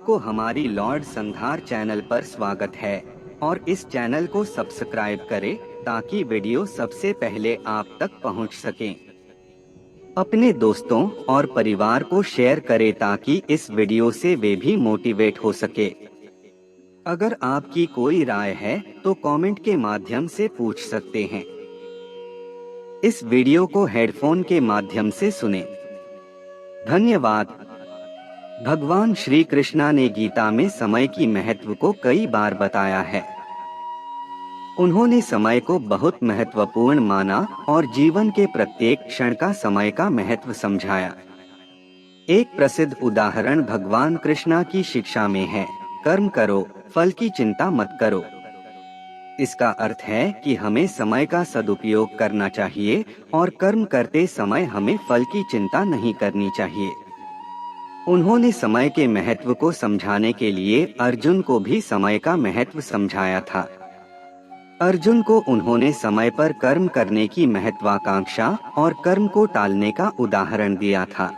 आपको हमारी Lord संधार channel पर स्वागत है और इस चैनल को सब्सक्राइब करें ताकि वीडियो सबसे पहले आप तक पहुंच सके। अपने दोस्तों और परिवार को शेयर करें ताकि इस वीडियो से वे भी मोटिवेट हो सके। अगर आपकी कोई राय है तो कमेंट के माध्यम से पूछ सकते हैं। इस वीडियो को हेडफोन के माध्यम से सुनें। धन्यवाद। भगवान श्री कृष्णा ने गीता में समय की महत्व को कई बार बताया है। उन्होंने समय को बहुत महत्वपूर्ण माना और जीवन के प्रत्येक क्षण का समय का महत्व समझाया। एक प्रसिद्ध उदाहरण भगवान कृष्णा की शिक्षा में है, कर्म करो, फल की चिंता मत करो। इसका अर्थ है कि हमें समय का सदुपयोग करना चाहिए और कर्म करते समय हमें फल की चिंता नहीं करनी चाहिए। उन्होंने समय के महत्व को समझाने के लिए अर्जुन को भी समय का महत्व समझाया था। अर्जुन को उन्होंने समय पर कर्म करने की महत्वाकांक्षा और कर्म को टालने का उदाहरण दिया था।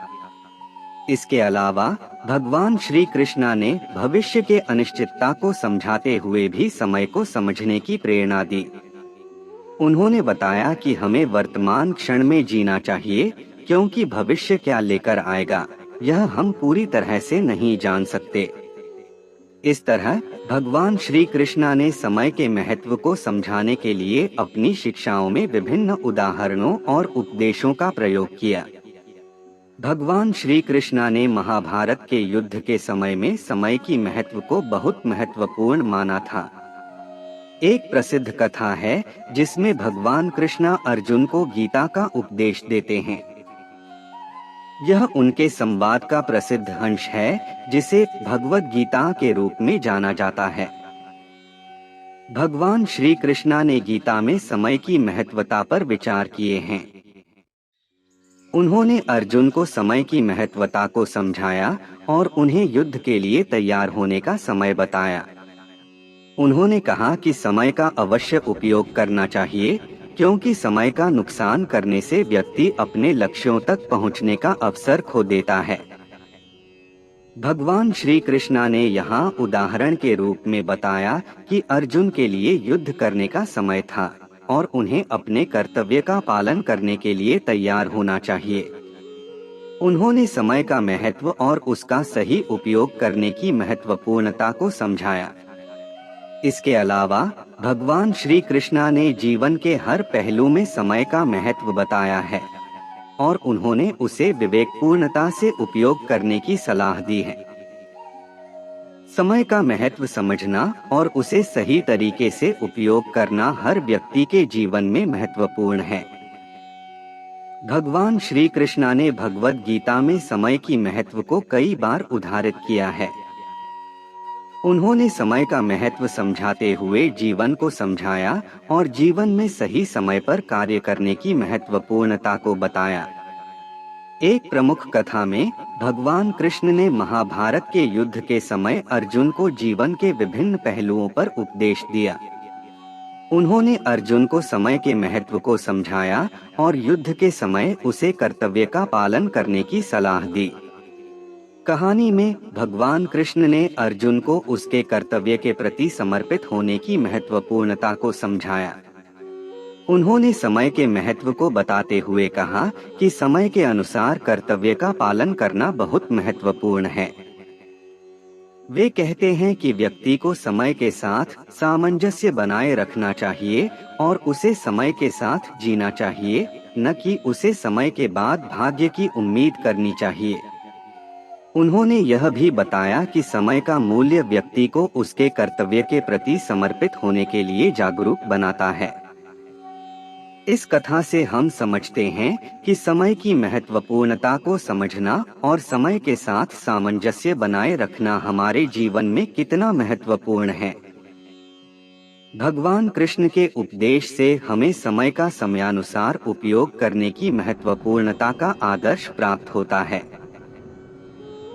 इसके अलावा भगवान श्री कृष्णा ने भविष्य के अनिश्चितता को समझाते हुए भी समय को समझने की प्रेरणा दी। उन्होंने बताया कि हमें वर्तमान क्षण में जीना चाहिए क्योंकि भविष्य क्या लेकर आएगा यह हम पूरी तरह से नहीं जान सकते। इस तरह भगवान श्री कृष्णा ने समय के महत्व को समझाने के लिए अपनी शिक्षाओं में विभिन्न उदाहरणों और उपदेशों का प्रयोग किया। भगवान श्री कृष्णा ने महाभारत के युद्ध के समय में समय की महत्व को बहुत महत्वपूर्ण माना था। एक प्रसिद्ध कथा है जिसमें भगवान कृष्णा अर्जुन को गीता का उपदेश देते हैं। यह उनके संवाद का प्रसिद्ध अंश है जिसे भगवद गीता के रूप में जाना जाता है। भगवान श्री कृष्णा ने गीता में समय की महत्वता पर विचार किए हैं। उन्होंने अर्जुन को समय की महत्वता को समझाया और उन्हें युद्ध के लिए तैयार होने का समय बताया। उन्होंने कहा कि समय का अवश्य उपयोग करना चाहिए क्योंकि समय का नुकसान करने से व्यक्ति अपने लक्ष्यों तक पहुंचने का अवसर खो देता है। भगवान श्री कृष्णा ने यहाँ उदाहरण के रूप में बताया कि अर्जुन के लिए युद्ध करने का समय था और उन्हें अपने कर्तव्य का पालन करने के लिए तैयार होना चाहिए। उन्होंने समय का महत्व और उसका सही उपयोग करने की महत्वपूर्णता को समझाया। इसके अलावा भगवान श्री कृष्णा ने जीवन के हर पहलू में समय का महत्व बताया है और उन्होंने उसे विवेकपूर्णता से उपयोग करने की सलाह दी है। समय का महत्व समझना और उसे सही तरीके से उपयोग करना हर व्यक्ति के जीवन में महत्वपूर्ण है। भगवान श्री कृष्णा ने भगवद गीता में समय की महत्व को कई बार उद्धृत किया है। उन्होंने समय का महत्व समझाते हुए जीवन को समझाया और जीवन में सही समय पर कार्य करने की महत्वपूर्णता को बताया। एक प्रमुख कथा में भगवान कृष्ण ने महाभारत के युद्ध के समय अर्जुन को जीवन के विभिन्न पहलुओं पर उपदेश दिया। उन्होंने अर्जुन को समय के महत्व को समझाया और युद्ध के समय उसे कर्तव्य का पालन करने की सलाह दी। कहानी में भगवान कृष्ण ने अर्जुन को उसके कर्तव्य के प्रति समर्पित होने की महत्वपूर्णता को समझाया। उन्होंने समय के महत्व को बताते हुए कहा कि समय के अनुसार कर्तव्य का पालन करना बहुत महत्वपूर्ण है। वे कहते हैं कि व्यक्ति को समय के साथ सामंजस्य बनाए रखना चाहिए और उसे समय के साथ जीना चाहिए, न कि उसे समय के बाद भाग्य की उम्मीद करनी चाहिए। उन्होंने यह भी बताया कि समय का मूल्य व्यक्ति को उसके कर्तव्य के प्रति समर्पित होने के लिए जागरूक बनाता है। इस कथा से हम समझते हैं कि समय की महत्वपूर्णता को समझना और समय के साथ सामंजस्य बनाए रखना हमारे जीवन में कितना महत्वपूर्ण है। भगवान कृष्ण के उपदेश से हमें समय का समयानुसार उपयोग करने की महत्वपूर्णता का आदर्श प्राप्त होता है।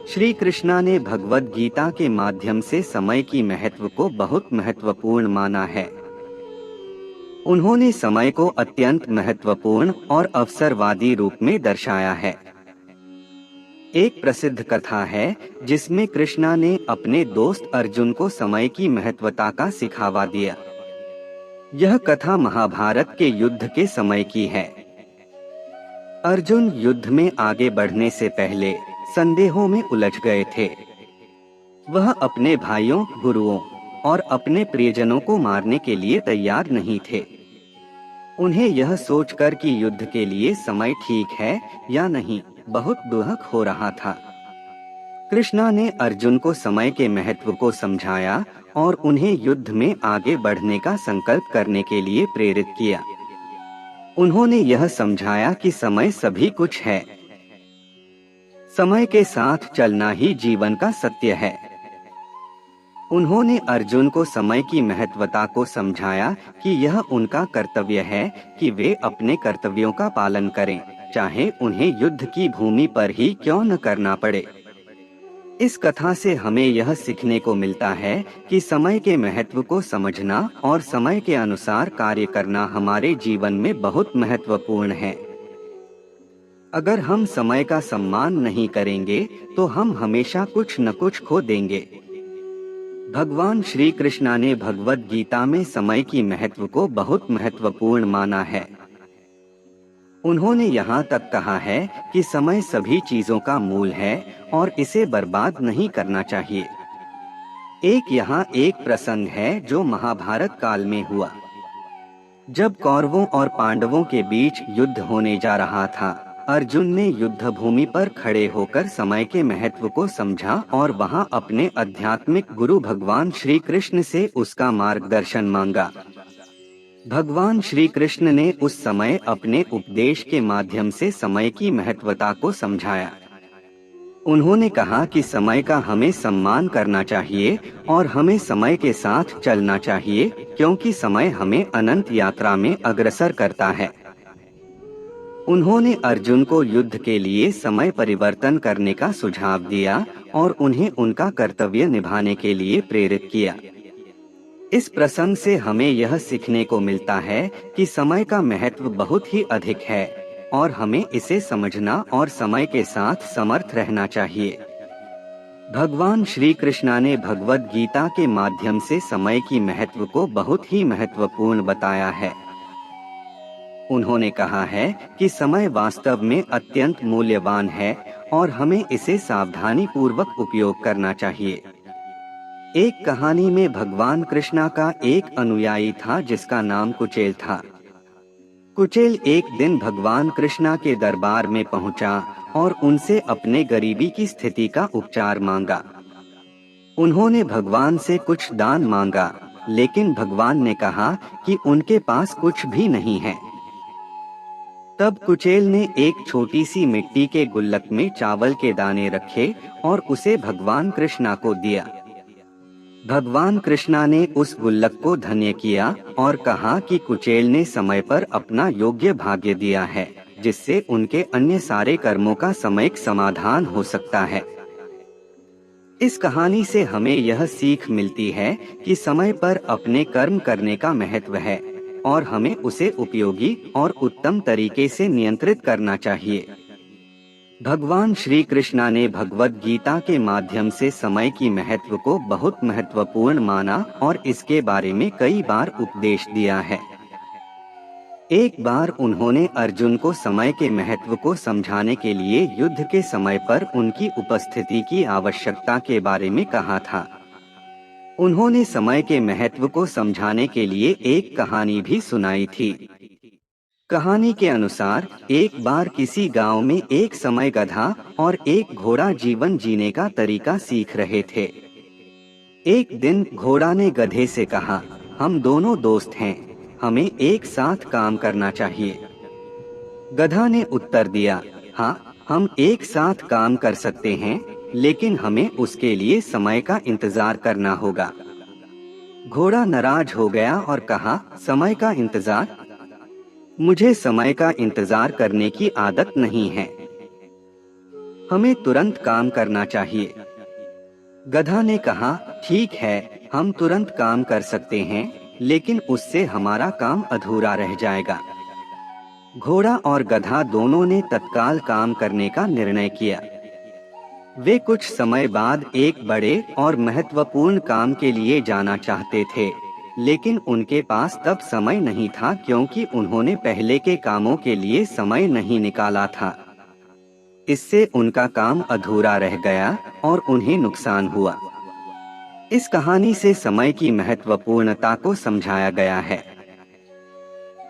श्री कृष्णा ने भगवद गीता के माध्यम से समय की महत्व को बहुत महत्वपूर्ण माना है। उन्होंने समय को अत्यंत महत्वपूर्ण और अवसरवादी रूप में दर्शाया है। एक प्रसिद्ध कथा है जिसमें कृष्णा ने अपने दोस्त अर्जुन को समय की महत्वता का सिखावा दिया। यह कथा महाभारत के युद्ध के समय की है। अर्जुन युद्ध में आगे बढ़ने से पहले संदेहों में उलझ गए थे। वह अपने भाइयों, गुरुओं और अपने प्रियजनों को मारने के लिए तैयार नहीं थे। उन्हें यह सोचकर कि युद्ध के लिए समय ठीक है या नहीं, बहुत दुख हो रहा था। कृष्णा ने अर्जुन को समय के महत्व को समझाया और उन्हें युद्ध में आगे बढ़ने का संकल्प करने के लिए प्रेरित किया। उन्होंने यह समझाया कि समय सभी कुछ है। समय के साथ चलना ही जीवन का सत्य है। उन्होंने अर्जुन को समय की महत्वता को समझाया कि यह उनका कर्तव्य है कि वे अपने कर्तव्यों का पालन करें, चाहे उन्हें युद्ध की भूमि पर ही क्यों न करना पड़े। इस कथा से हमें यह सीखने को मिलता है कि समय के महत्व को समझना और समय के अनुसार कार्य करना हमारे जीवन में बहुत महत्वपूर्ण है। अगर हम समय का सम्मान नहीं करेंगे तो हम हमेशा कुछ न कुछ खो देंगे। भगवान श्री कृष्णा ने भगवद गीता में समय की महत्व को बहुत महत्वपूर्ण माना है। उन्होंने यहाँ तक कहा है कि समय सभी चीजों का मूल है और इसे बर्बाद नहीं करना चाहिए। यहाँ एक प्रसंग है जो महाभारत काल में हुआ। जब कौरवों और पांडवों के बीच युद्ध होने जा रहा था, अर्जुन ने युद्ध भूमि पर खड़े होकर समय के महत्व को समझा और वहां अपने आध्यात्मिक गुरु भगवान श्री कृष्ण से उसका मार्गदर्शन मांगा। भगवान श्री कृष्ण ने उस समय अपने उपदेश के माध्यम से समय की महत्वता को समझाया। उन्होंने कहा कि समय का हमें सम्मान करना चाहिए और हमें समय के साथ चलना चाहिए, क्योंकि समय हमें अनंत यात्रा में अग्रसर करता है। उन्होंने अर्जुन को युद्ध के लिए समय परिवर्तन करने का सुझाव दिया और उन्हें उनका कर्तव्य निभाने के लिए प्रेरित किया। इस प्रसंग से हमें यह सीखने को मिलता है कि समय का महत्व बहुत ही अधिक है और हमें इसे समझना और समय के साथ समर्थ रहना चाहिए। भगवान श्री कृष्णा ने भगवद गीता के माध्यम से समय की महत्व को बहुत ही महत्वपूर्ण बताया है। उन्होंने कहा है कि समय वास्तव में अत्यंत मूल्यवान है और हमें इसे सावधानी पूर्वक उपयोग करना चाहिए। एक कहानी में भगवान कृष्णा का एक अनुयायी था जिसका नाम कुचेल था। कुचेल एक दिन भगवान कृष्णा के दरबार में पहुंचा और उनसे अपने गरीबी की स्थिति का उपचार मांगा। उन्होंने भगवान से कुछ दान मांगा, लेकिन भगवान ने कहा कि उनके पास कुछ भी नहीं है। तब कुचेल ने एक छोटी सी मिट्टी के गुल्लक में चावल के दाने रखे और उसे भगवान कृष्णा को दिया। भगवान कृष्णा ने उस गुल्लक को धन्य किया और कहा कि कुचेल ने समय पर अपना योग्य भाग्य दिया है, जिससे उनके अन्य सारे कर्मों का समयिक समाधान हो सकता है। इस कहानी से हमें यह सीख मिलती है कि समय पर अपने कर्म करने का महत्व है और हमें उसे उपयोगी और उत्तम तरीके से नियंत्रित करना चाहिए। भगवान श्री कृष्णा ने भगवद गीता के माध्यम से समय की महत्व को बहुत महत्वपूर्ण माना और इसके बारे में कई बार उपदेश दिया है। एक बार उन्होंने अर्जुन को समय के महत्व को समझाने के लिए युद्ध के समय पर उनकी उपस्थिति की आवश्यकता के बारे में कहा था। उन्होंने समय के महत्व को समझाने के लिए एक कहानी भी सुनाई थी। कहानी के अनुसार एक बार किसी गांव में एक समय गधा और एक घोड़ा जीवन जीने का तरीका सीख रहे थे। एक दिन घोड़ा ने गधे से कहा, हम दोनों दोस्त हैं, हमें एक साथ काम करना चाहिए। गधा ने उत्तर दिया, हाँ, हम एक साथ काम कर सकते हैं, लेकिन हमें उसके लिए समय का इंतजार करना होगा। घोड़ा नाराज हो गया और कहा, समय का इंतजार? मुझे समय का इंतजार करने की आदत नहीं है। हमें तुरंत काम करना चाहिए। गधा ने कहा, ठीक है, हम तुरंत काम कर सकते हैं, लेकिन उससे हमारा काम अधूरा रह जाएगा। घोड़ा और गधा दोनों ने तत्काल काम करने का निर्णय किया। वे कुछ समय बाद एक बड़े और महत्वपूर्ण काम के लिए जाना चाहते थे, लेकिन उनके पास तब समय नहीं था क्योंकि उन्होंने पहले के कामों के लिए समय नहीं निकाला था। इससे उनका काम अधूरा रह गया और उन्हें नुकसान हुआ। इस कहानी से समय की महत्वपूर्णता को समझाया गया है।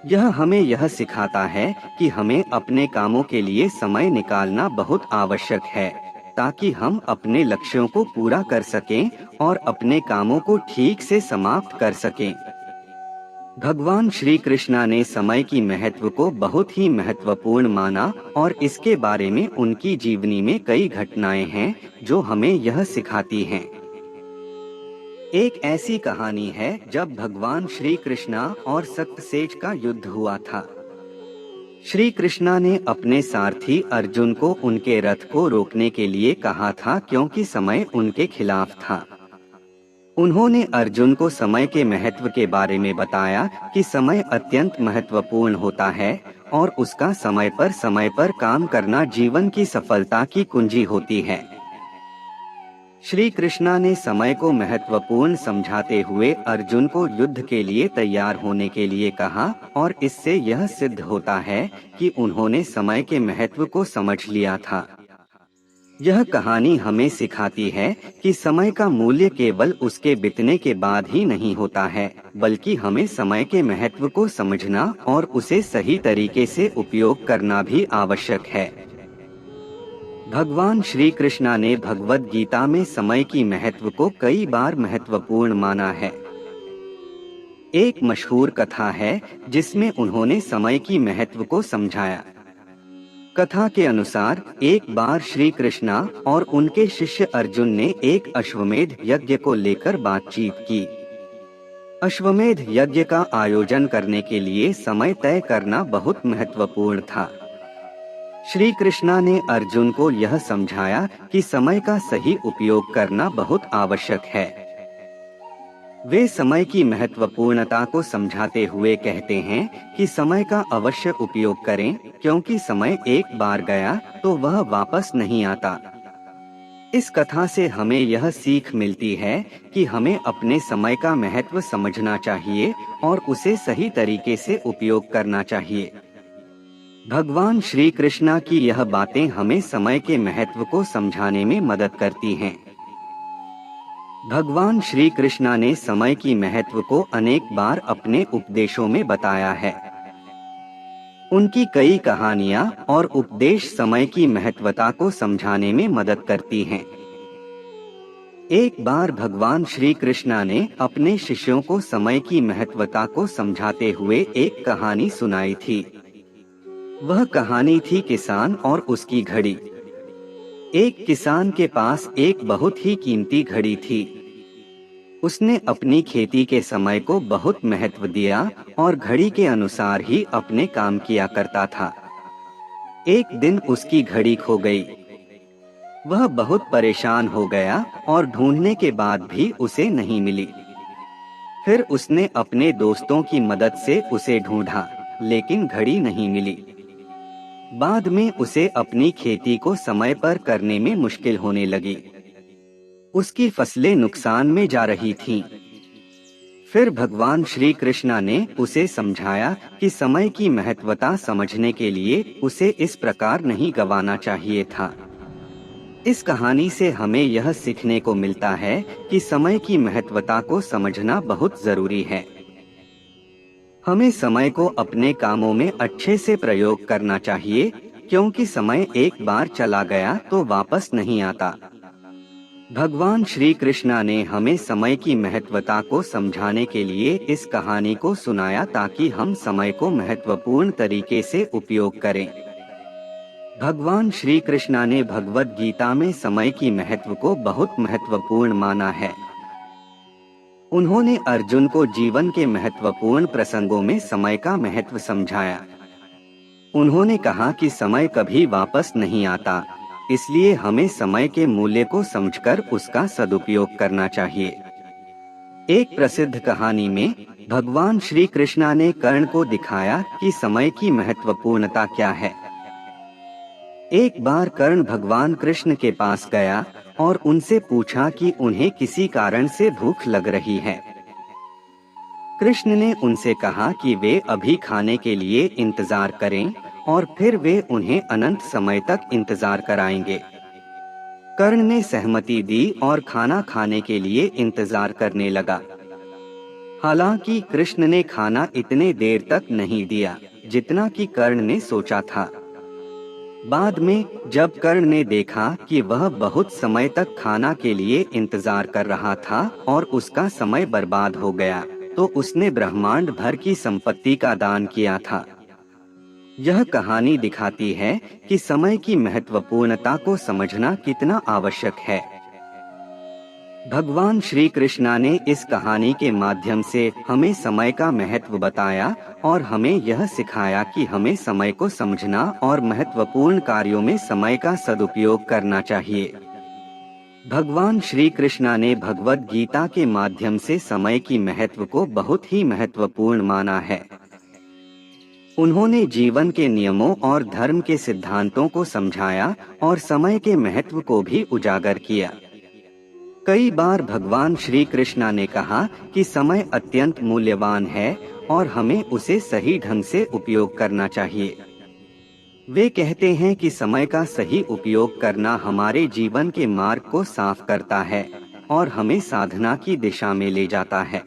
यह हमें यह सिखाता है कि हमें अपने कामों के लिए समय निकालना बहुत आवश्यक है, ताकि हम अपने लक्ष्यों को पूरा कर सकें और अपने कामों को ठीक से समाप्त कर सकें। भगवान श्री कृष्णा ने समय की महत्व को बहुत ही महत्वपूर्ण माना और इसके बारे में उनकी जीवनी में कई घटनाएं हैं जो हमें यह सिखाती हैं। एक ऐसी कहानी है जब भगवान श्री कृष्णा और सत्यसेज का युद्ध हुआ था। श्री कृष्णा ने अपने सारथी अर्जुन को उनके रथ को रोकने के लिए कहा था क्योंकि समय उनके खिलाफ था। उन्होंने अर्जुन को समय के महत्व के बारे में बताया कि समय अत्यंत महत्वपूर्ण होता है और उसका समय पर काम करना जीवन की सफलता की कुंजी होती है। श्री कृष्णा ने समय को महत्वपूर्ण समझाते हुए अर्जुन को युद्ध के लिए तैयार होने के लिए कहा और इससे यह सिद्ध होता है कि उन्होंने समय के महत्व को समझ लिया था। यह कहानी हमें सिखाती है कि समय का मूल्य केवल उसके बीतने के बाद ही नहीं होता है, बल्कि हमें समय के महत्व को समझना और उसे सही तरीके से उपयोग करना भी आवश्यक है। भगवान श्री कृष्णा ने भगवद गीता में समय की महत्व को कई बार महत्वपूर्ण माना है। एक मशहूर कथा है जिसमें उन्होंने समय की महत्व को समझाया। कथा के अनुसार एक बार श्री कृष्णा और उनके शिष्य अर्जुन ने एक अश्वमेध यज्ञ को लेकर बातचीत की। अश्वमेध यज्ञ का आयोजन करने के लिए समय तय करना बहुत महत्वपूर्ण था। श्री कृष्णा ने अर्जुन को यह समझाया कि समय का सही उपयोग करना बहुत आवश्यक है। वे समय की महत्वपूर्णता को समझाते हुए कहते हैं कि समय का अवश्य उपयोग करें, क्योंकि समय एक बार गया तो वह वापस नहीं आता। इस कथा से हमें यह सीख मिलती है कि हमें अपने समय का महत्व समझना चाहिए और उसे सही तरीके से उपयोग करना चाहिए। भगवान श्री कृष्णा की यह बातें हमें समय के महत्व को समझाने में मदद करती हैं। भगवान श्री कृष्णा ने समय की महत्व को अनेक बार अपने उपदेशों में बताया है। उनकी कई कहानियां और उपदेश समय की महत्वता को समझाने में मदद करती हैं। एक बार भगवान श्री कृष्णा ने अपने शिष्यों को समय की महत्वता को समझाते हुए एक कहानी सुनाई थी। वह कहानी थी किसान और उसकी घड़ी। एक किसान के पास एक बहुत ही कीमती घड़ी थी। उसने अपनी खेती के समय को बहुत महत्व दिया और घड़ी के अनुसार ही अपने काम किया करता था। एक दिन उसकी घड़ी खो गई। वह बहुत परेशान हो गया और ढूंढने के बाद भी उसे नहीं मिली। फिर उसने अपने दोस्तों की मदद से उसे ढूंढा, लेकिन घड़ी नहीं मिली। बाद में उसे अपनी खेती को समय पर करने में मुश्किल होने लगी। उसकी फसलें नुकसान में जा रही थीं। फिर भगवान श्री कृष्णा ने उसे समझाया कि समय की महत्वता समझने के लिए उसे इस प्रकार नहीं गंवाना चाहिए था। इस कहानी से हमें यह सीखने को मिलता है कि समय की महत्वता को समझना बहुत जरूरी है। हमें समय को अपने कामों में अच्छे से प्रयोग करना चाहिए, क्योंकि समय एक बार चला गया तो वापस नहीं आता। भगवान श्री कृष्णा ने हमें समय की महत्वता को समझाने के लिए इस कहानी को सुनाया ताकि हम समय को महत्वपूर्ण तरीके से उपयोग करें। भगवान श्री कृष्णा ने भगवद गीता में समय की महत्व को बहुत महत्वपूर्ण माना है। उन्होंने अर्जुन को जीवन के महत्वपूर्ण प्रसंगों में समय का महत्व समझाया। उन्होंने कहा कि समय कभी वापस नहीं आता, इसलिए हमें समय के मूल्य को समझकर उसका सदुपयोग करना चाहिए। एक प्रसिद्ध कहानी में भगवान श्री कृष्णा ने कर्ण को दिखाया कि समय की महत्वपूर्णता क्या है। एक बार कर्ण भगवान कृष्ण के पास गया और उनसे पूछा कि उन्हें किसी कारण से भूख लग रही है। कृष्ण ने उनसे कहा कि वे अभी खाने के लिए इंतजार करें और फिर वे उन्हें अनंत समय तक इंतजार कराएंगे। कर्ण ने सहमति दी और खाना खाने के लिए इंतजार करने लगा। हालांकि कृष्ण ने खाना इतने देर तक नहीं दिया जितना कि कर्ण ने सोचा था। बाद में जब कर्ण ने देखा कि वह बहुत समय तक खाना के लिए इंतजार कर रहा था और उसका समय बर्बाद हो गया, तो उसने ब्रह्मांड भर की संपत्ति का दान किया था। यह कहानी दिखाती है कि समय की महत्वपूर्णता को समझना कितना आवश्यक है। भगवान श्री कृष्णा ने इस कहानी के माध्यम से हमें समय का महत्व बताया और हमें यह सिखाया कि हमें समय को समझना और महत्वपूर्ण कार्यों में समय का सदुपयोग करना चाहिए। भगवान श्री कृष्णा ने भगवद गीता के माध्यम से समय की महत्व को बहुत ही महत्वपूर्ण माना है। उन्होंने जीवन के नियमों और धर्म के सिद्धांतों को समझाया और समय के महत्व को भी उजागर किया। कई बार भगवान श्री कृष्णा ने कहा कि समय अत्यंत मूल्यवान है और हमें उसे सही ढंग से उपयोग करना चाहिए। वे कहते हैं कि समय का सही उपयोग करना हमारे जीवन के मार्ग को साफ करता है और हमें साधना की दिशा में ले जाता है।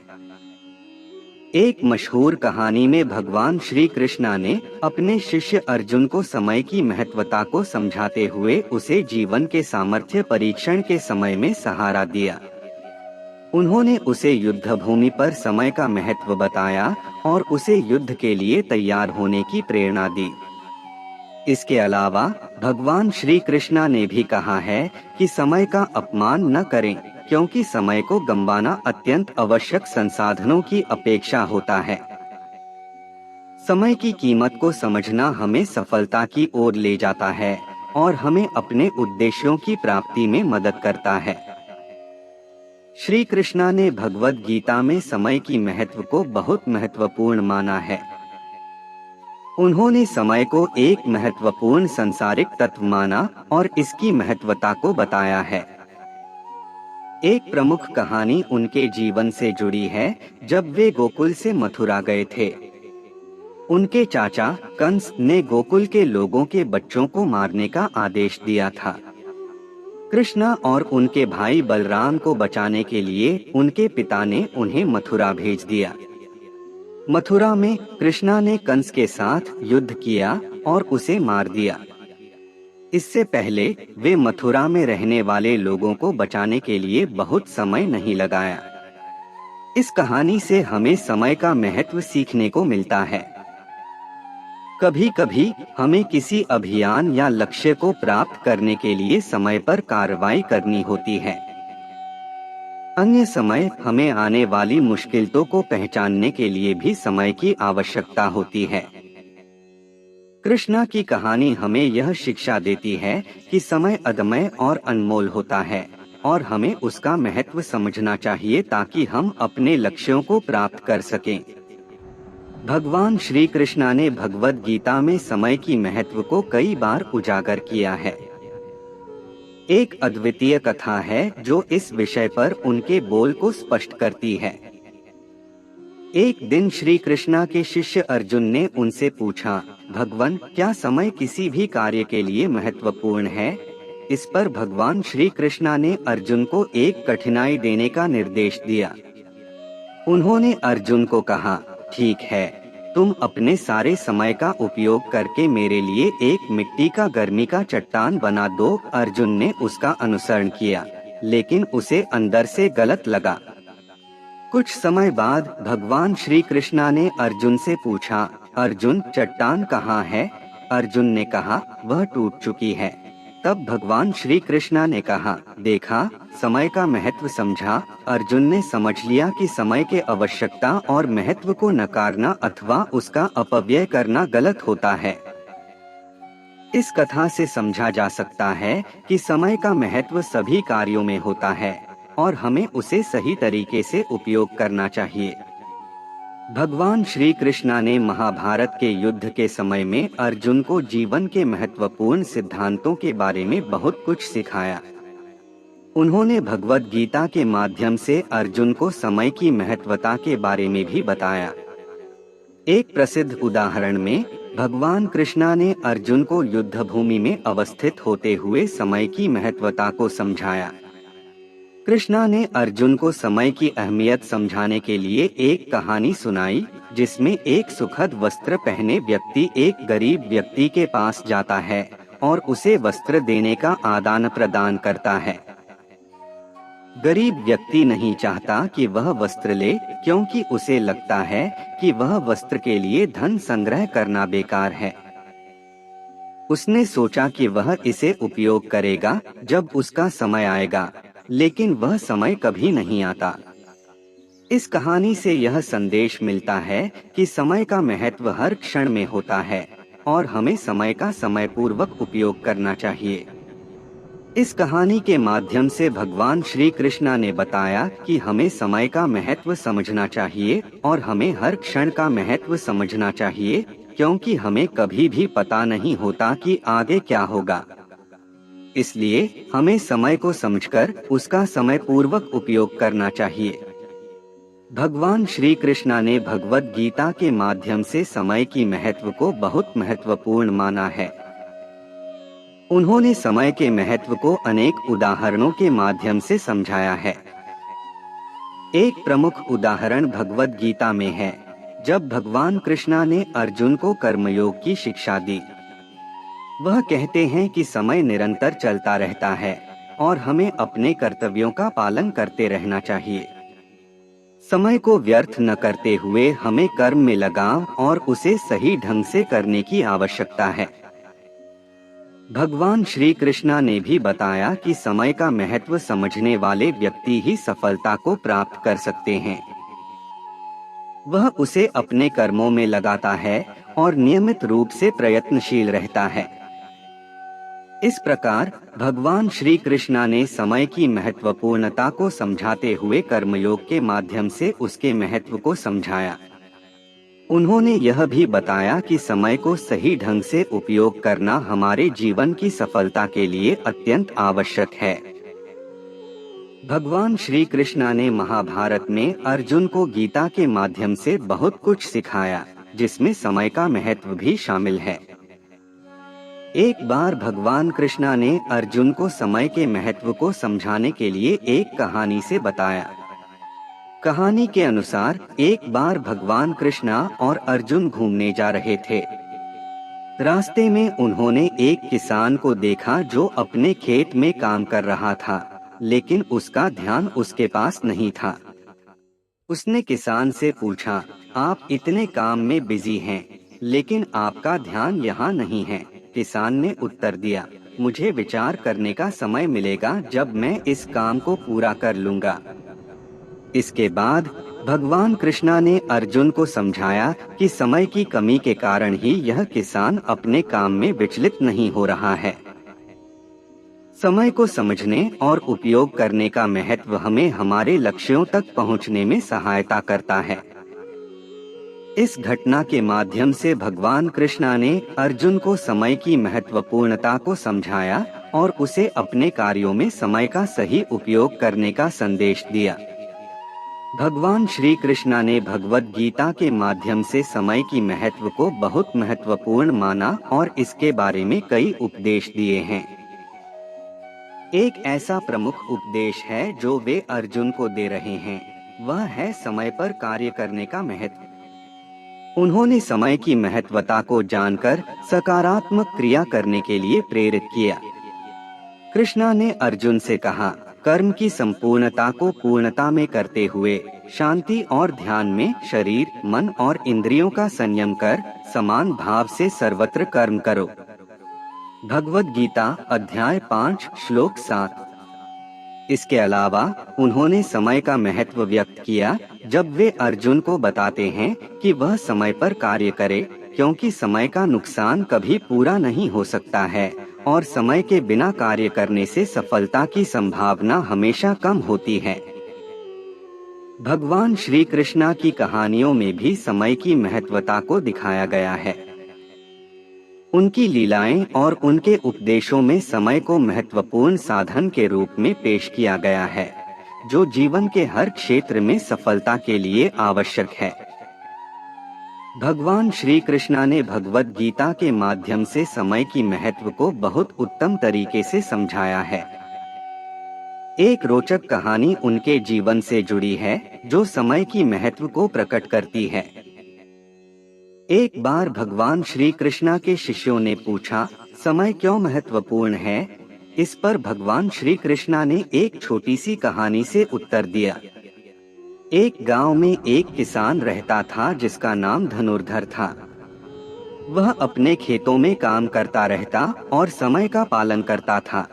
एक मशहूर कहानी में भगवान श्री कृष्णा ने अपने शिष्य अर्जुन को समय की महत्वता को समझाते हुए उसे जीवन के सामर्थ्य परीक्षण के समय में सहारा दिया। उन्होंने उसे युद्ध भूमि पर समय का महत्व बताया और उसे युद्ध के लिए तैयार होने की प्रेरणा दी। इसके अलावा भगवान श्री कृष्णा ने भी कहा है कि समय का अपमान न करें, क्योंकि समय को गंवाना अत्यंत आवश्यक संसाधनों की अपेक्षा होता है। समय की कीमत को समझना हमें सफलता की ओर ले जाता है और हमें अपने उद्देश्यों की प्राप्ति में मदद करता है। श्री कृष्णा ने भगवद गीता में समय की महत्व को बहुत महत्वपूर्ण माना है। उन्होंने समय को एक महत्वपूर्ण सांसारिक तत्व माना और इसकी महत्वता को बताया है। एक प्रमुख कहानी उनके जीवन से जुड़ी है, जब वे गोकुल से मथुरा गए थे। उनके चाचा कंस ने गोकुल के लोगों के बच्चों को मारने का आदेश दिया था। कृष्णा और उनके भाई बलराम को बचाने के लिए उनके पिता ने उन्हें मथुरा भेज दिया। मथुरा में कृष्णा ने कंस के साथ युद्ध किया और उसे मार दिया। इससे पहले वे मथुरा में रहने वाले लोगों को बचाने के लिए बहुत समय नहीं लगाया। इस कहानी से हमें समय का महत्व सीखने को मिलता है। कभी कभी हमें किसी अभियान या लक्ष्य को प्राप्त करने के लिए समय पर कार्रवाई करनी होती है। अन्य समय हमें आने वाली मुश्किलों को पहचानने के लिए भी समय की आवश्यकता होती है। कृष्णा की कहानी हमें यह शिक्षा देती है कि समय अदम्य और अनमोल होता है और हमें उसका महत्व समझना चाहिए ताकि हम अपने लक्ष्यों को प्राप्त कर सकें। भगवान श्री कृष्णा ने भगवद गीता में समय की महत्व को कई बार उजागर किया है। एक अद्वितीय कथा है जो इस विषय पर उनके बोल को स्पष्ट करती है। एक दिन श्री कृष्णा के शिष्य अर्जुन ने उनसे पूछा, भगवान, क्या समय किसी भी कार्य के लिए महत्वपूर्ण है? इस पर भगवान श्री कृष्णा ने अर्जुन को एक कठिनाई देने का निर्देश दिया। उन्होंने अर्जुन को कहा, ठीक है, तुम अपने सारे समय का उपयोग करके मेरे लिए एक मिट्टी का गर्मी का चट्टान बना दो। अर्जुन ने उसका अनुसरण किया, लेकिन उसे अंदर से गलत लगा। कुछ समय बाद भगवान श्री कृष्णा ने अर्जुन से पूछा, अर्जुन, चट्टान कहाँ है? अर्जुन ने कहा, वह टूट चुकी है। तब भगवान श्री कृष्णा ने कहा, देखा, समय का महत्व समझा। अर्जुन ने समझ लिया कि समय के आवश्यकता और महत्व को नकारना अथवा उसका अपव्यय करना गलत होता है। इस कथा से समझा जा सकता है कि समय का महत्व सभी कार्यों में होता है और हमें उसे सही तरीके से उपयोग करना चाहिए। भगवान श्री कृष्ण ने महाभारत के युद्ध के समय में अर्जुन को जीवन के महत्वपूर्ण सिद्धांतों के बारे में बहुत कुछ सिखाया। उन्होंने भगवद गीता के माध्यम से अर्जुन को समय की महत्वता के बारे में भी बताया। एक प्रसिद्ध उदाहरण में भगवान कृष्ण ने अर्जुन को युद्ध भूमि में अवस्थित होते हुए समय की महत्वता को समझाया। कृष्णा ने अर्जुन को समय की अहमियत समझाने के लिए एक कहानी सुनाई, जिसमें एक सुखद वस्त्र पहने व्यक्ति एक गरीब व्यक्ति के पास जाता है और उसे वस्त्र देने का आदान प्रदान करता है। गरीब व्यक्ति नहीं चाहता कि वह वस्त्र ले, क्योंकि उसे लगता है कि वह वस्त्र के लिए धन संग्रह करना बेकार है। उसने सोचा कि वह इसे उपयोग करेगा जब उसका समय आएगा, लेकिन वह समय कभी नहीं आता। इस कहानी से यह संदेश मिलता है कि समय का महत्व हर क्षण में होता है और हमें समय का समय पूर्वक उपयोग करना चाहिए। इस कहानी के माध्यम से भगवान श्री कृष्ण ने बताया कि हमें समय का महत्व समझना चाहिए और हमें हर क्षण का महत्व समझना चाहिए, क्योंकि हमें कभी भी पता नहीं होता कि आगे क्या होगा। इसलिए हमें समय को समझकर उसका समय पूर्वक उपयोग करना चाहिए। भगवान श्री कृष्ण ने भगवद गीता के माध्यम से समय की महत्व को बहुत महत्वपूर्ण माना है। उन्होंने समय के महत्व को अनेक उदाहरणों के माध्यम से समझाया है। एक प्रमुख उदाहरण भगवद गीता में है, जब भगवान कृष्ण ने अर्जुन को कर्मयोग की शिक्षा दी। वह कहते हैं कि समय निरंतर चलता रहता है और हमें अपने कर्तव्यों का पालन करते रहना चाहिए। समय को व्यर्थ न करते हुए हमें कर्म में लगाव और उसे सही ढंग से करने की आवश्यकता है। भगवान श्री कृष्ण ने भी बताया कि समय का महत्व समझने वाले व्यक्ति ही सफलता को प्राप्त कर सकते हैं। वह उसे अपने कर्मों में लगाता है और नियमित रूप से प्रयत्नशील रहता है। इस प्रकार भगवान श्री कृष्ण ने समय की महत्वपूर्णता को समझाते हुए कर्मयोग के माध्यम से उसके महत्व को समझाया। उन्होंने यह भी बताया कि समय को सही ढंग से उपयोग करना हमारे जीवन की सफलता के लिए अत्यंत आवश्यक है। भगवान श्री कृष्ण ने महाभारत में अर्जुन को गीता के माध्यम से बहुत कुछ सिखाया, जिसमें समय का महत्व भी शामिल है। एक बार भगवान कृष्ण ने अर्जुन को समय के महत्व को समझाने के लिए एक कहानी से बताया। कहानी के अनुसार एक बार भगवान कृष्ण और अर्जुन घूमने जा रहे थे। रास्ते में उन्होंने एक किसान को देखा जो अपने खेत में काम कर रहा था, लेकिन उसका ध्यान उसके पास नहीं था। उसने किसान से पूछा, आप इतने काम में बिजी हैं, लेकिन आपका ध्यान यहाँ नहीं है। किसान ने उत्तर दिया, मुझे विचार करने का समय मिलेगा जब मैं इस काम को पूरा कर लूंगा। इसके बाद भगवान कृष्ण ने अर्जुन को समझाया कि समय की कमी के कारण ही यह किसान अपने काम में विचलित नहीं हो रहा है। समय को समझने और उपयोग करने का महत्व हमें हमारे लक्ष्यों तक पहुंचने में सहायता करता है। इस घटना के माध्यम से भगवान कृष्ण ने अर्जुन को समय की महत्वपूर्णता को समझाया और उसे अपने कार्यों में समय का सही उपयोग करने का संदेश दिया। भगवान श्री कृष्ण ने भगवद गीता के माध्यम से समय की महत्व को बहुत महत्वपूर्ण माना और इसके बारे में कई उपदेश दिए हैं। एक ऐसा प्रमुख उपदेश है जो वे अर्जुन को दे रहे हैं, वह है समय पर कार्य करने का महत्व। उन्होंने समय की महत्वता को जानकर सकारात्मक क्रिया करने के लिए प्रेरित किया। कृष्ण ने अर्जुन से कहा, कर्म की संपूर्णता को पूर्णता में करते हुए शांति और ध्यान में शरीर, मन और इंद्रियों का संयम कर समान भाव से सर्वत्र कर्म करो। भगवद गीता अध्याय 5 श्लोक 7। इसके अलावा उन्होंने समय का महत्व व्यक्त किया जब वे अर्जुन को बताते हैं कि वह समय पर कार्य करे, क्योंकि समय का नुकसान कभी पूरा नहीं हो सकता है और समय के बिना कार्य करने से सफलता की संभावना हमेशा कम होती है। भगवान श्री कृष्णा की कहानियों में भी समय की महत्वता को दिखाया गया है। उनकी लीलाएं और उनके उपदेशों में समय को महत्वपूर्ण साधन के रूप में पेश किया गया है, जो जीवन के हर क्षेत्र में सफलता के लिए आवश्यक है। भगवान श्री कृष्णा ने भगवत गीता के माध्यम से समय की महत्व को बहुत उत्तम तरीके से समझाया है। एक रोचक कहानी उनके जीवन से जुड़ी है, जो समय की महत्व को प्रकट करती है। एक बार भगवान श्री कृष्णा के शिष्यों ने पूछा, समय क्यों महत्वपूर्ण है? इस पर भगवान श्री कृष्णा ने एक छोटी सी कहानी से उत्तर दिया। एक गांव में एक किसान रहता था जिसका नाम धनुर्धर था। वह अपने खेतों में काम करता रहता और समय का पालन करता था।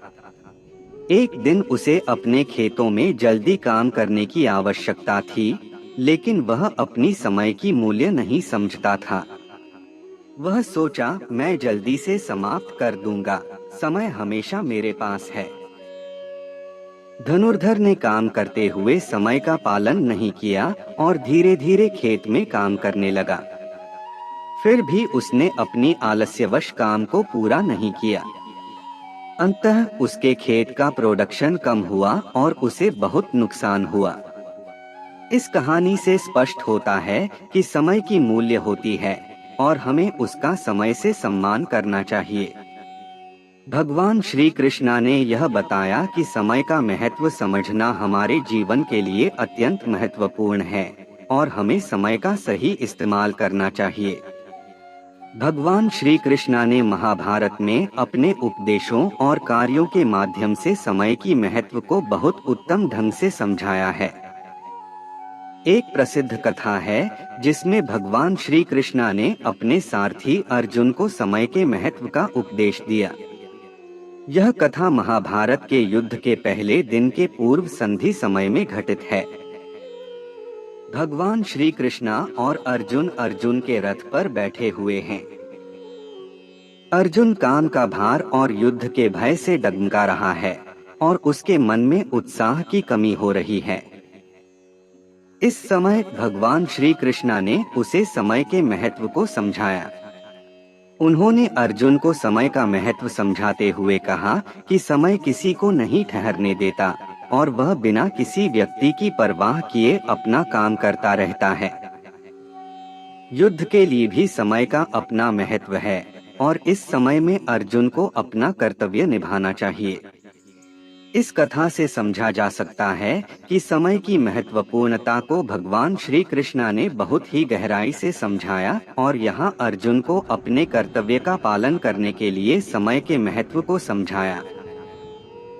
एक दिन उसे अपने खेतों में जल्दी काम करने की आवश्यकता थी, लेकिन वह अपनी समय की मूल्य नहीं समझता था। वह सोचा, मैं जल्दी से समाप्त कर दूंगा, समय हमेशा मेरे पास है। धनुर्धर ने काम करते हुए समय का पालन नहीं किया और धीरे धीरे खेत में काम करने लगा। फिर भी उसने अपनी आलस्यवश काम को पूरा नहीं किया। अंततः उसके खेत का प्रोडक्शन कम हुआ और उसे बहुत नुकसान हुआ। इस कहानी से स्पष्ट होता है कि समय की मूल्य होती है और हमें उसका समय से सम्मान करना चाहिए। भगवान श्री कृष्णा ने यह बताया कि समय का महत्व समझना हमारे जीवन के लिए अत्यंत महत्वपूर्ण है और हमें समय का सही इस्तेमाल करना चाहिए। भगवान श्री कृष्णा ने महाभारत में अपने उपदेशों और कार्यों के माध्यम से समय की महत्व को बहुत उत्तम ढंग से समझाया है। एक प्रसिद्ध कथा है जिसमें भगवान श्री कृष्णा ने अपने सारथी अर्जुन को समय के महत्व का उपदेश दिया। यह कथा महाभारत के युद्ध के पहले दिन के पूर्व संधि समय में घटित है। भगवान श्री कृष्णा और अर्जुन के रथ पर बैठे हुए हैं। अर्जुन काम का भार और युद्ध के भय से डगमगा रहा है और उसके मन में उत्साह की कमी हो रही है। इस समय भगवान श्री कृष्णा ने उसे समय के महत्व को समझाया। उन्होंने अर्जुन को समय का महत्व समझाते हुए कहा कि समय किसी को नहीं ठहरने देता और वह बिना किसी व्यक्ति की परवाह किए अपना काम करता रहता है। युद्ध के लिए भी समय का अपना महत्व है और इस समय में अर्जुन को अपना कर्तव्य निभाना चाहिए। इस कथा से समझा जा सकता है कि समय की महत्वपूर्णता को भगवान श्री कृष्णा ने बहुत ही गहराई से समझाया और यहाँ अर्जुन को अपने कर्तव्य का पालन करने के लिए समय के महत्व को समझाया।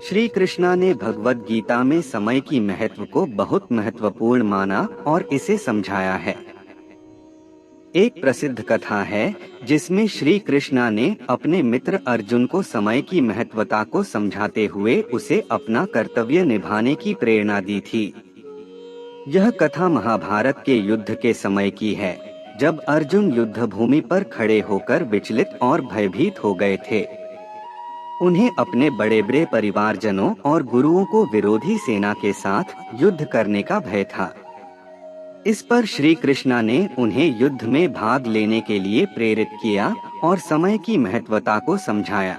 श्री कृष्णा ने भगवत गीता में समय की महत्व को बहुत महत्वपूर्ण माना और इसे समझाया है। एक प्रसिद्ध कथा है जिसमें श्री कृष्णा ने अपने मित्र अर्जुन को समय की महत्वता को समझाते हुए उसे अपना कर्तव्य निभाने की प्रेरणा दी थी। यह कथा महाभारत के युद्ध के समय की है, जब अर्जुन युद्ध भूमि पर खड़े होकर विचलित और भयभीत हो गए थे। उन्हें अपने बड़े बड़े परिवारजनों और गुरुओं को विरोधी सेना के साथ युद्ध करने का भय था। इस पर श्री कृष्णा ने उन्हें युद्ध में भाग लेने के लिए प्रेरित किया और समय की महत्वता को समझाया।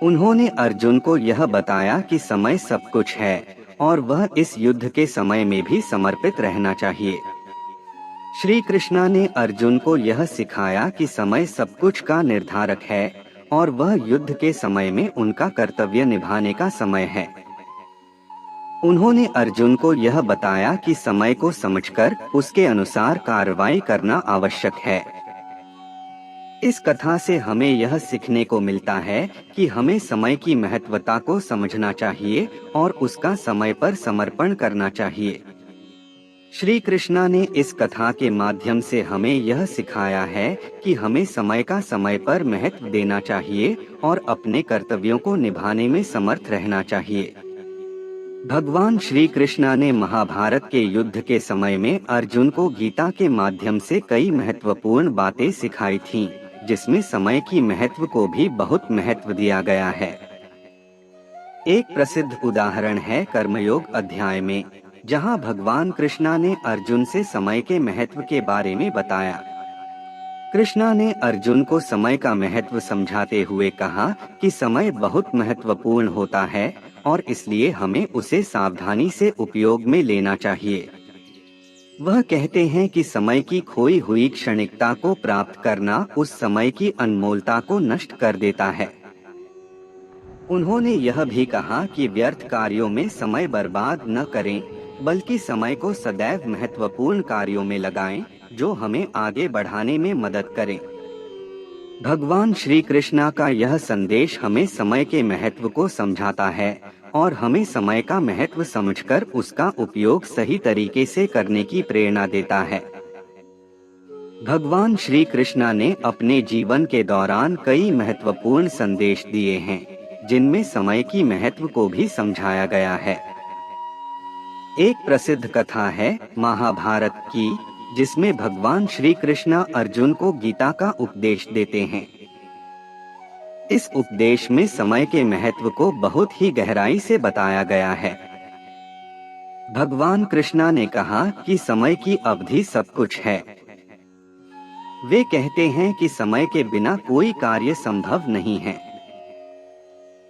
उन्होंने अर्जुन को यह बताया कि समय सब कुछ है और वह इस युद्ध के समय में भी समर्पित रहना चाहिए। श्री कृष्णा ने अर्जुन को यह सिखाया कि समय सब कुछ का निर्धारक है और वह युद्ध के समय में उनका कर्तव्य निभाने का समय है। उन्होंने अर्जुन को यह बताया कि समय को समझकर उसके अनुसार कार्रवाई करना आवश्यक है। इस कथा से हमें यह सीखने को मिलता है कि हमें समय की महत्वता को समझना चाहिए और उसका समय पर समर्पण करना चाहिए। श्री कृष्णा ने इस कथा के माध्यम से हमें यह सिखाया है कि हमें समय का समय पर महत्व देना चाहिए और अपने कर्तव्यों को निभाने में समर्थ रहना चाहिए। भगवान श्री कृष्णा ने महाभारत के युद्ध के समय में अर्जुन को गीता के माध्यम से कई महत्वपूर्ण बातें सिखाई थीं, जिसमें समय की महत्व को भी बहुत महत्व दिया गया है। एक प्रसिद्ध उदाहरण है कर्मयोग अध्याय में, जहां भगवान कृष्णा ने अर्जुन से समय के महत्व के बारे में बताया। कृष्णा ने अर्जुन को समय का महत्व समझाते हुए कहा कि समय बहुत महत्वपूर्ण होता है और इसलिए हमें उसे सावधानी से उपयोग में लेना चाहिए। वह कहते हैं कि समय की खोई हुई क्षणिकता को प्राप्त करना उस समय की अनमोलता को नष्ट कर देता है। उन्होंने यह भी कहा कि व्यर्थ कार्यों में समय बर्बाद न करें, बल्कि समय को सदैव महत्वपूर्ण कार्यों में लगाएं, जो हमें आगे बढ़ाने में मदद करें। भगवान श्री कृष्णा का यह संदेश हमें समय के महत्व को समझाता है और हमें समय का महत्व समझकर उसका उपयोग सही तरीके से करने की प्रेरणा देता है। भगवान श्री कृष्णा ने अपने जीवन के दौरान कई महत्वपूर्ण संदेश दिए हैं, जिनमें समय की महत्व को भी समझाया गया है। एक प्रसिद्ध कथा है महाभारत की, जिसमें भगवान श्री कृष्णा अर्जुन को गीता का उपदेश देते हैं। इस उपदेश में समय के महत्व को बहुत ही गहराई से बताया गया है। भगवान कृष्णा ने कहा कि समय की अवधि सब कुछ है। वे कहते हैं कि समय के बिना कोई कार्य संभव नहीं है।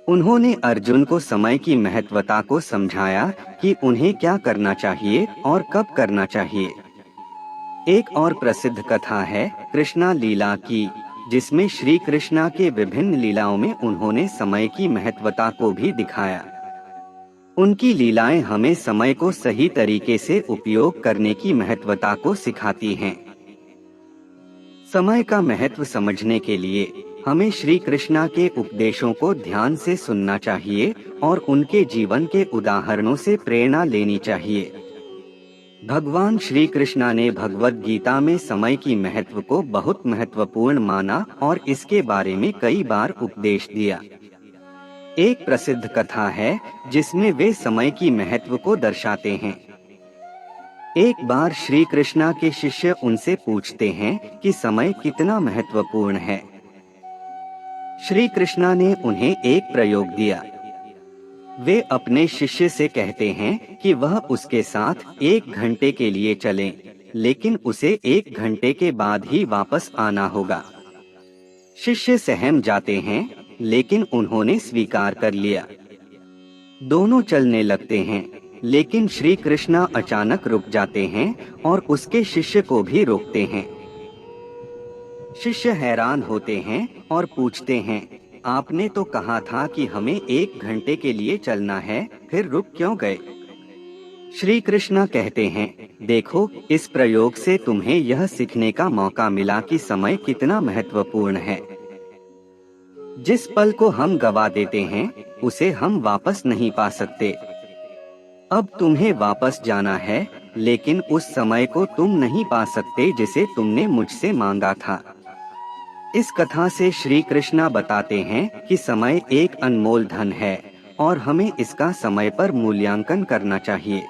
उन्होंने अर्जुन को समय की महत्वता को समझाया कि उन्हें क्या करना चाहिए और कब करना चाहिए। एक और प्रसिद्ध कथा है कृष्णा लीला की, जिसमें श्री कृष्णा के विभिन्न लीलाओं में उन्होंने समय की महत्वता को भी दिखाया। उनकी लीलाएं हमें समय को सही तरीके से उपयोग करने की महत्वता को सिखाती हैं। समय का महत्व समझने के लिए हमें श्री कृष्णा के उपदेशों को ध्यान से सुनना चाहिए और उनके जीवन के उदाहरणों से प्रेरणा लेनी चाहिए। भगवान श्री कृष्णा ने भगवद गीता में समय की महत्व को बहुत महत्वपूर्ण माना और इसके बारे में कई बार उपदेश दिया। एक प्रसिद्ध कथा है जिसमें वे समय की महत्व को दर्शाते हैं। एक बार श्री कृष्णा के शिष्य उनसे पूछते हैं कि समय कितना महत्वपूर्ण है। श्री कृष्णा ने उन्हें एक प्रयोग दिया। वे अपने शिष्य से कहते हैं कि वह उसके साथ 1 घंटे के लिए चलें, लेकिन उसे 1 घंटे के बाद ही वापस आना होगा। शिष्य सहम जाते हैं, लेकिन उन्होंने स्वीकार कर लिया। दोनों चलने लगते हैं, लेकिन श्री कृष्णा अचानक रुक जाते हैं और उसके शिष्य को भी रोकते हैं। शिष्य हैरान होते हैं और पूछते हैं, आपने तो कहा था कि हमें 1 घंटे के लिए चलना है, फिर रुक क्यों गए? श्री कृष्णा कहते हैं, देखो, इस प्रयोग से तुम्हें यह सीखने का मौका मिला कि समय कितना महत्वपूर्ण है। जिस पल को हम गवा देते हैं, उसे हम वापस नहीं पा सकते। अब तुम्हें वापस जाना है, लेकिन उस समय को तुम नहीं पा सकते जिसे तुमने मुझसे मांगा था। इस कथा से श्री कृष्णा बताते हैं कि समय एक अनमोल धन है और हमें इसका समय पर मूल्यांकन करना चाहिए।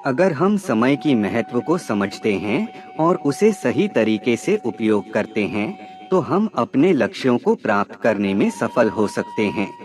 अगर हम समय की महत्व को समझते हैं और उसे सही तरीके से उपयोग करते हैं, तो हम अपने लक्ष्यों को प्राप्त करने में सफल हो सकते हैं।